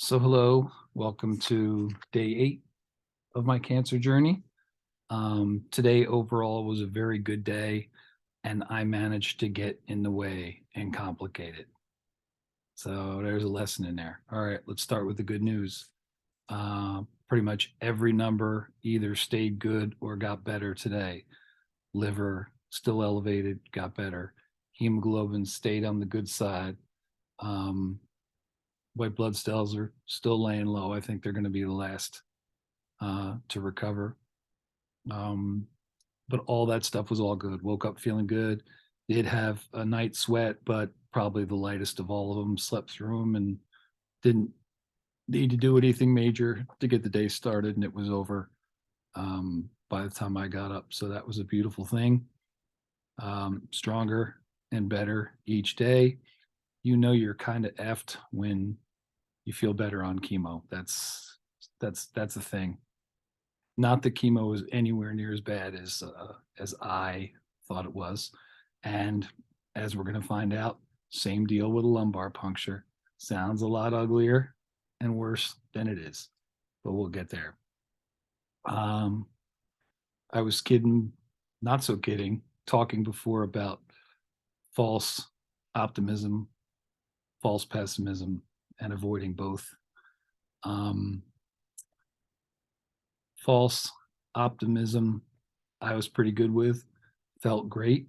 So hello, welcome to day 8 of my cancer journey. Today overall was a very good day, and I managed to get in the way and complicate it. So there's a lesson in there. All right, let's start with the good news. Pretty much every number either stayed good or got better today. Liver still elevated, got better. Hemoglobin stayed on the good side. Um, White blood cells are still laying low. I think they're going to be the last to recover. Um, but all that stuff was all good. Woke up feeling good. Did have a night sweat, but probably the lightest of all of them. Slept through them and didn't need to do anything major to get the day started, and it was over by the time I got up. So that was a beautiful thing. Stronger and better each day. You know you're kind of effed when you feel better on chemo. That's the thing. Not that chemo is anywhere near as bad as I thought it was, and as we're going to find out, same deal with a lumbar puncture. Sounds a lot uglier and worse than it is, but we'll get there. Um, I was kidding, not so kidding, talking before about false optimism, false pessimism, and avoiding both. Um, False optimism, I was pretty good with, felt great,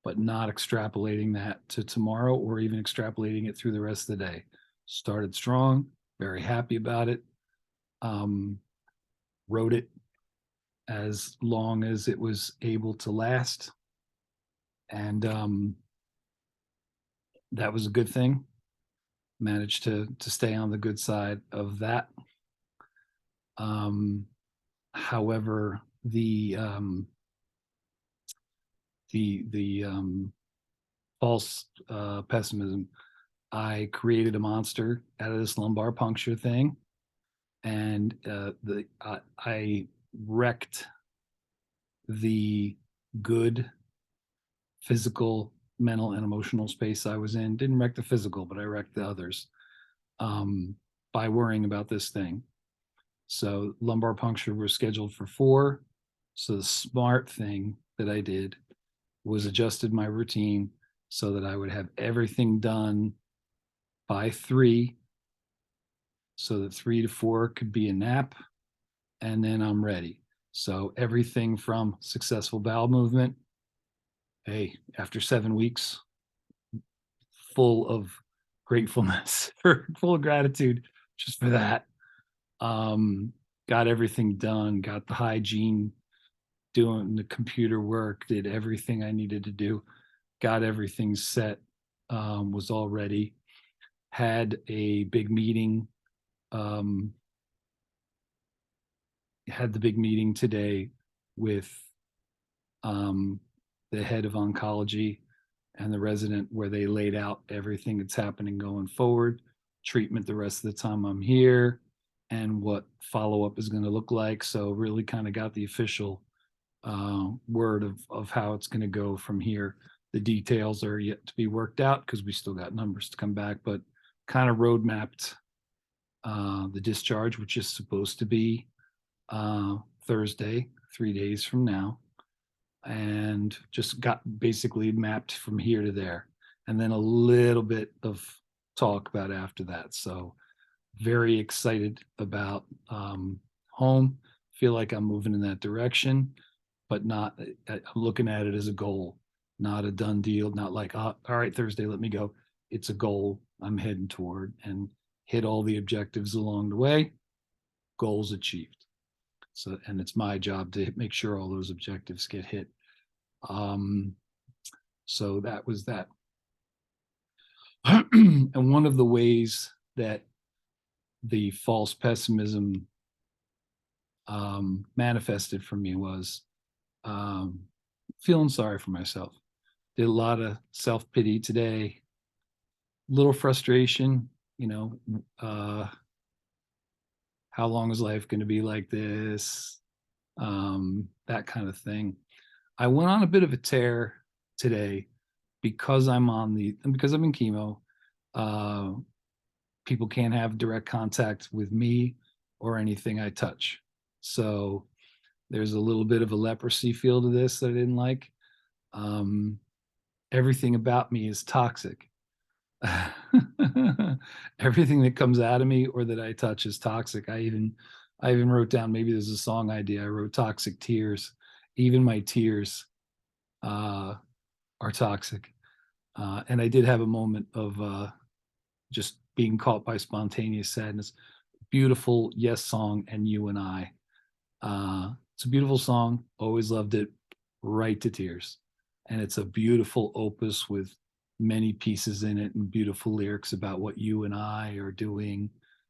but not extrapolating that to tomorrow or even extrapolating it through the rest of the day. Started strong, very happy about it. Um, Wrote it as long as it was able to last. And that was a good thing. Managed to stay on the good side of that. However, the false pessimism. I created a monster out of this lumbar puncture thing, and I wrecked the good physical, mental, and emotional space I was in. Didn't wreck the physical, but I wrecked the others by worrying about this thing. So lumbar puncture was scheduled for 4. So the smart thing that I did was adjusted my routine so that I would have everything done by 3, so that 3 to 4 could be a nap, and then I'm ready. So everything from successful bowel movement, hey, after 7 weeks, full of gratefulness or full of gratitude just for that. Got everything done, got the hygiene, doing the computer work, did everything I needed to do, got everything set, was all ready. Had a big meeting. Um, had the big meeting today with the head of oncology and the resident, where they laid out everything that's happening going forward, treatment the rest of the time I'm here, and what follow-up is going to look like. So really kind of got the official word of how it's going to go from here. The details are yet to be worked out because we still got numbers to come back, but kind of road mapped the discharge, which is supposed to be Thursday, 3 days from now, and just got basically mapped from here to there, and then a little bit of talk about after that. So very excited about home. Feel like I'm moving in that direction, but not. I'm looking at it as a goal, not a done deal. Not like, oh, all right, Thursday, let me go. It's a goal I'm heading toward, and hit all the objectives along the way. Goals achieved. So, and it's my job to make sure all those objectives get hit. Um, so that was that. And one of the ways that the false pessimism manifested for me was um, feeling sorry for myself. Did a lot of self pity today, little frustration, you know, how long is life going to be like this? That kind of thing. I went on a bit of a tear today because I'm in chemo. Uh, people can't have direct contact with me or anything I touch. So there's a little bit of a leprosy feel to this that I didn't like. Um, Everything about me is toxic. Everything that comes out of me or that I touch is toxic. I even wrote down, maybe there's a song idea. I wrote toxic tears. Even my tears uh, are toxic. And I did have a moment of just being caught by spontaneous sadness. Beautiful Yes song and You and I. It's a beautiful song. Always loved it. Right to tears. And it's a beautiful opus with many pieces in it and beautiful lyrics about what you and I are doing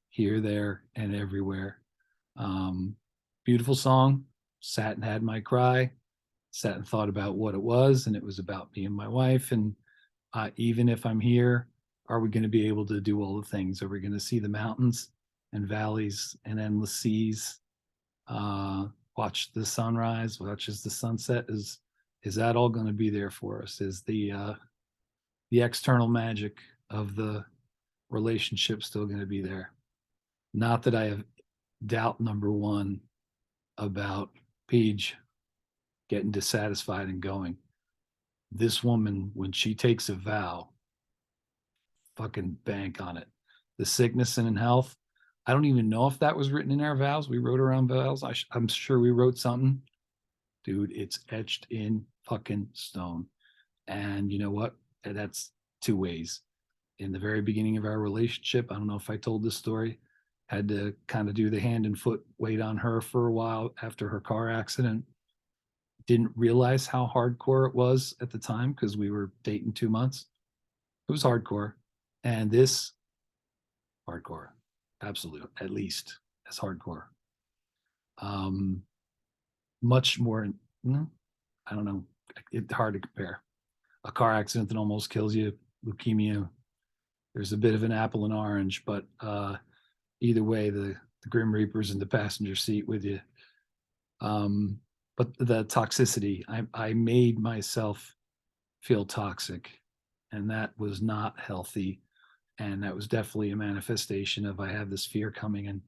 here, there, and everywhere. Um, Beautiful song. Sat and had my cry. Sat and thought about what it was, and it was about me and my wife. And even if I'm here, are we going to be able to do all the things? Are we going to see the mountains and valleys and endless seas? Uh, Watch the sunrise, watch as the sunset. Is that all going to be there for us? Is the external magic of the relationship still going to be there? Not that I have doubt number one about Paige getting dissatisfied and going. This woman, when she takes a vow, fucking bank on it. The sickness and in health. I don't even know if that was written in our vows. We wrote around vows. I'm sure we wrote something. Dude, it's etched in fucking stone. And you know what? That's two ways. In the very beginning of our relationship, I don't know if I told this story, had to kind of do the hand and foot wait on her for a while after her car accident. Didn't realize how hardcore it was at the time because we were dating 2 months. It was hardcore. And this, hardcore, absolute, at least as hardcore. Um, Much more, I don't know, it's hard to compare. A car accident that almost kills you, leukemia. There's a bit of an apple and orange, but either way, the Grim Reaper's in the passenger seat with you. But the toxicity, I made myself feel toxic, and that was not healthy. And that was definitely a manifestation of I have this fear coming, and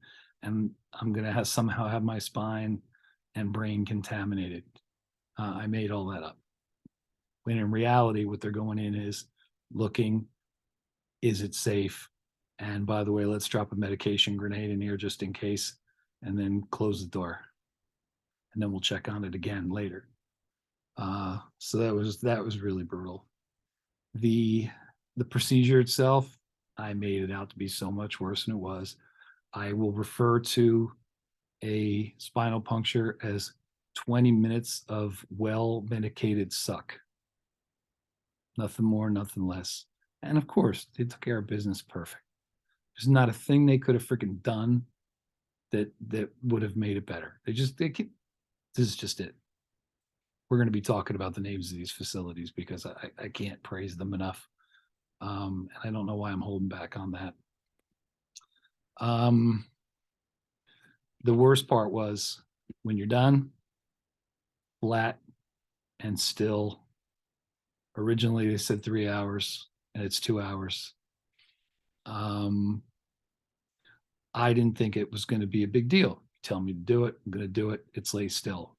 I'm gonna have somehow have my spine and brain contaminated. I made all that up. When in reality, what they're going in is looking, is it safe? And by the way, let's drop a medication grenade in here just in case, and then close the door. And then we'll check on it again later. So that was really brutal. The the procedure itself, I made it out to be so much worse than it was. I will refer to a spinal puncture as 20 minutes of well medicated suck. Nothing more, nothing less. And of course, they took care of business perfect. There's not a thing they could have freaking done that would have made it better. This is just it. We're going to be talking about the names of these facilities because I can't praise them enough. And I don't know why I'm holding back on that. Um, the worst part was when you're done, flat and still. Originally, they said 3 hours, and it's 2 hours. Um, I didn't think it was going to be a big deal. You tell me to do it, I'm going to do it. It's lay still.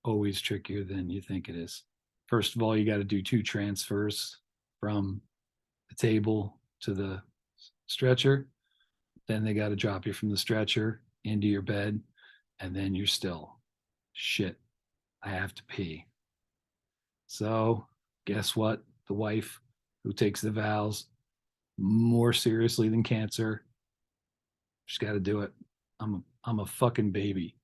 Always trickier than you think it is. First of all, you got to do 2 transfers from the table to the stretcher. Then they got to drop you from the stretcher into your bed, and then you're still. Shit, I have to pee. So, guess what? The wife who takes the vows more seriously than cancer, she's got to do it. I'm a fucking baby.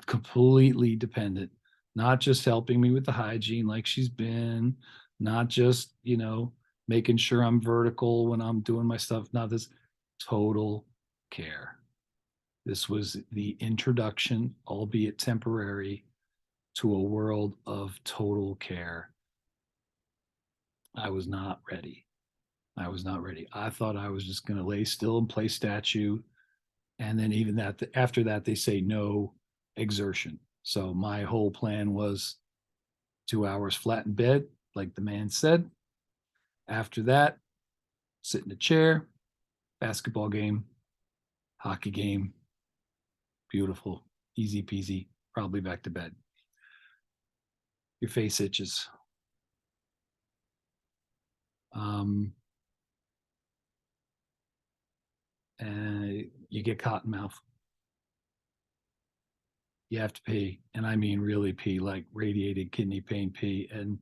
Completely dependent, not just helping me with the hygiene like she's been, not just, making sure I'm vertical when I'm doing my stuff. Not this total care. This was the introduction, albeit temporary, to a world of total care. I was not ready. I was not ready. I thought I was just going to lay still and play statue. And then even that, after that, they say no exertion. So my whole plan was 2 hours flat in bed, like the man said. After that, sit in a chair, basketball game, hockey game, beautiful, easy peasy, probably back to bed. Your face itches. Um, and you get cotton mouth. You have to pee, and I mean really pee, like radiated kidney pain pee. And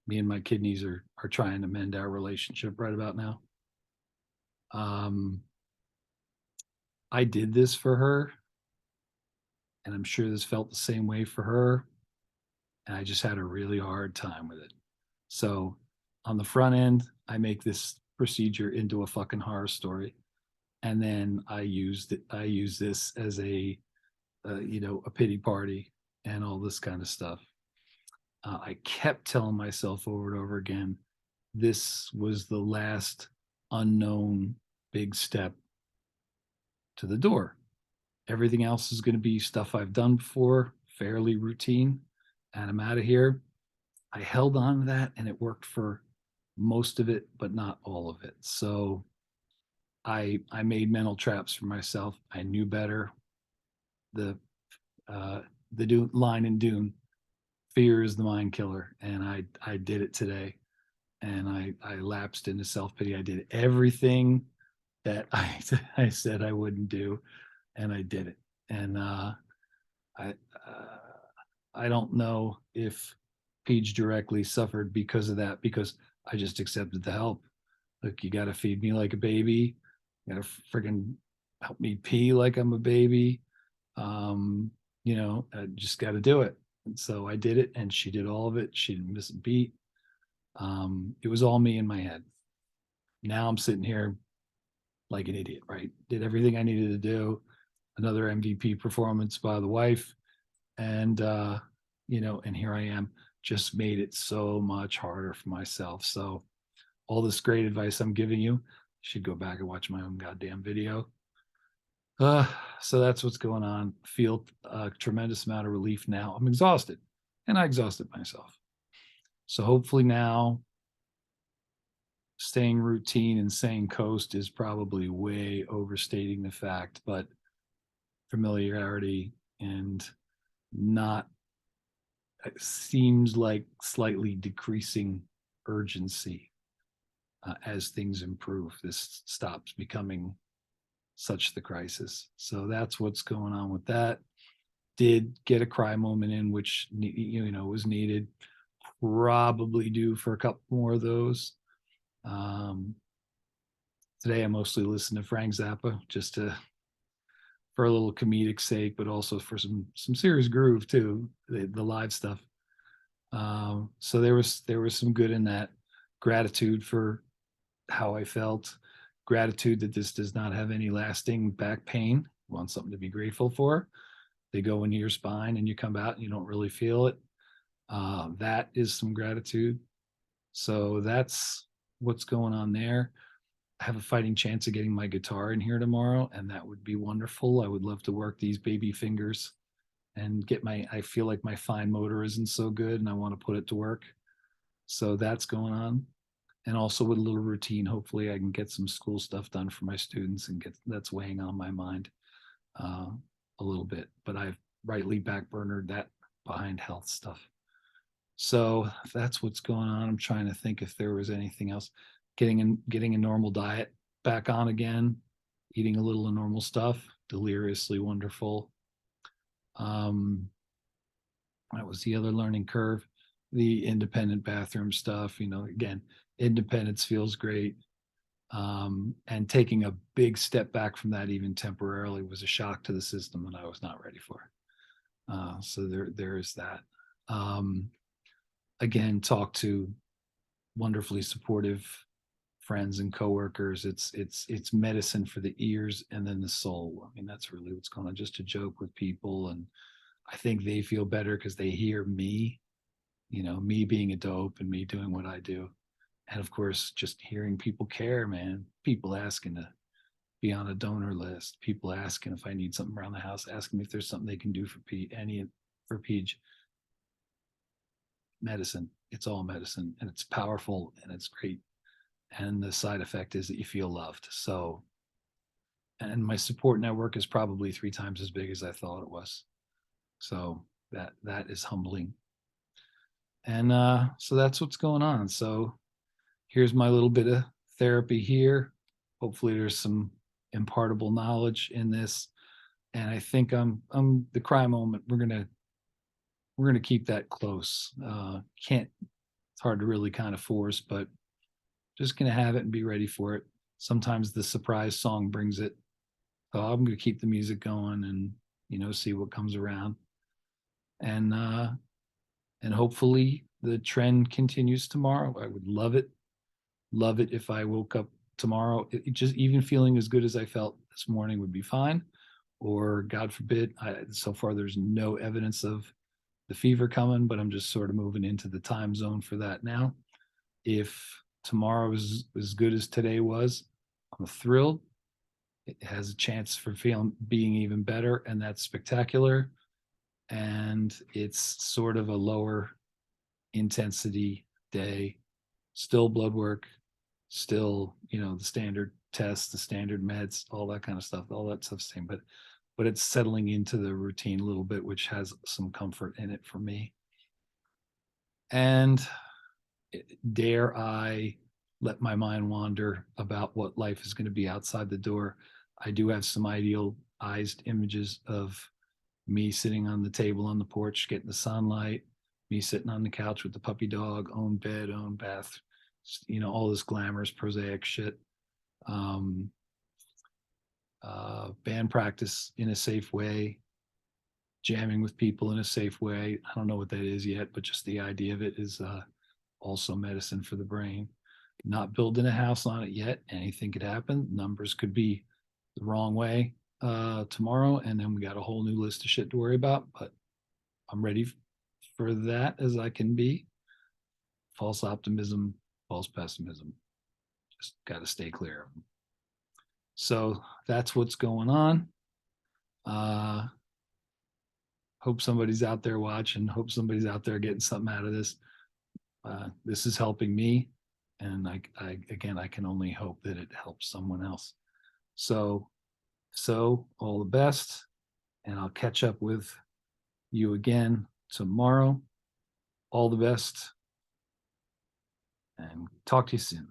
me and my kidneys are trying to mend our relationship right about now. Um, I did this for her, and I'm sure this felt the same way for her. And I just had a really hard time with it. So on the front end, I make this procedure into a fucking horror story, and then I use this as a pity party and all this kind of stuff. I kept telling myself over and over again, this was the last unknown big step to the door. Everything else is going to be stuff I've done before, fairly routine, and I'm out of here. I held on to that and it worked for most of it, but not all of it. So I made mental traps for myself. I knew better. The uh, the line in Dune, fear is the mind killer, and I did it today, and I lapsed into self pity. I did everything that I said I wouldn't do, and I did it. And I I don't know if Peach directly suffered because of that, because I just accepted the help. Look, you got to feed me like a baby. You got to freaking help me pee like I'm a baby. Um, I just got to do it. And so I did it, and she did all of it. She didn't miss a beat. It was all me in my head. Now I'm sitting here like an idiot, right? Did everything I needed to do. Another MVP performance by the wife, and and here I am. Just made it so much harder for myself. So all this great advice I'm giving you, should go back and watch my own goddamn video. Uh, so that's what's going on. Feel a tremendous amount of relief now. I'm exhausted, and I exhausted myself. So hopefully now, staying routine and saying coast is probably way overstating the fact, but familiarity and not, it seems like slightly decreasing urgency as things improve. This stops becoming such the crisis. So that's what's going on with that. Did get a cry moment in, which was needed. Probably due for a couple more of those. Um, Today I mostly listen to Frank Zappa just for a little comedic sake, but also for some serious groove too. The live stuff. So there was some good in that. Gratitude for how I felt. Gratitude that this does not have any lasting back pain. Want something to be grateful for. They go into your spine and you come out and you don't really feel it. That is some gratitude. So that's what's going on there. I have a fighting chance of getting my guitar in here tomorrow, and that would be wonderful. I would love to work these baby fingers and I feel like my fine motor isn't so good and I want to put it to work. So that's going on. And also with a little routine, hopefully I can get some school stuff done for my students and that's weighing on my mind uh, a little bit. But I've rightly backburnered that behind health stuff. So that's what's going on. I'm trying to think if there was anything else. Getting a normal diet back on again, eating a little of normal stuff, deliriously wonderful. That was the other learning curve. The independent bathroom stuff, again, independence feels great. And taking a big step back from that, even temporarily, was a shock to the system that I was not ready for. So there is that. Again, talk to wonderfully supportive friends and coworkers. It's medicine for the ears and then the soul. I mean, that's really what's going on. Just to joke with people, and I think they feel better because they hear me, me being a dope and me doing what I do. And of course, just hearing people care, man. People asking to be on a donor list. People asking if I need something around the house. Asking me if there's something they can do for Peach. Medicine. It's all medicine, and it's powerful and it's great. And the side effect is that you feel loved. So and my support network is probably 3 times as big as I thought it was. So that is humbling. And so that's what's going on. So here's my little bit of therapy here. Hopefully there's some impartable knowledge in this. And I think I'm the cry moment. We're gonna keep that close. Can't It's hard to really kind of force, but just gonna have it and be ready for it. Sometimes the surprise song brings it. So I'm gonna keep the music going and see what comes around. And hopefully the trend continues tomorrow. I would love it if I woke up tomorrow. It just even feeling as good as I felt this morning would be fine. Or God forbid, so far there's no evidence of the fever coming, but I'm just sort of moving into the time zone for that now. If tomorrow is as good as today was, I'm thrilled. It has a chance for being even better, and that's spectacular. And it's sort of a lower intensity day, still blood work, still, the standard tests, the standard meds, all that kind of stuff, all that stuff's same, but it's settling into the routine a little bit, which has some comfort in it for me. And dare I let my mind wander about what life is going to be outside the door. I do have some idealized images of me sitting on the table on the porch, getting the sunlight, me sitting on the couch with the puppy dog, own bed, own bath, all this glamorous, prosaic shit. Um, Band practice in a safe way, jamming with people in a safe way. I don't know what that is yet, but just the idea of it is also medicine for the brain. Not building a house on it yet. Anything could happen. Numbers could be the wrong way tomorrow, and then we got a whole new list of shit to worry about. But I'm ready for that as I can be. False optimism, false pessimism. Just got to stay clear of them. So that's what's going on. Hope somebody's out there watching. Hope somebody's out there getting something out of this. This is helping me, and I can only hope that it helps someone else. So all the best, and I'll catch up with you again tomorrow. All the best, and talk to you soon.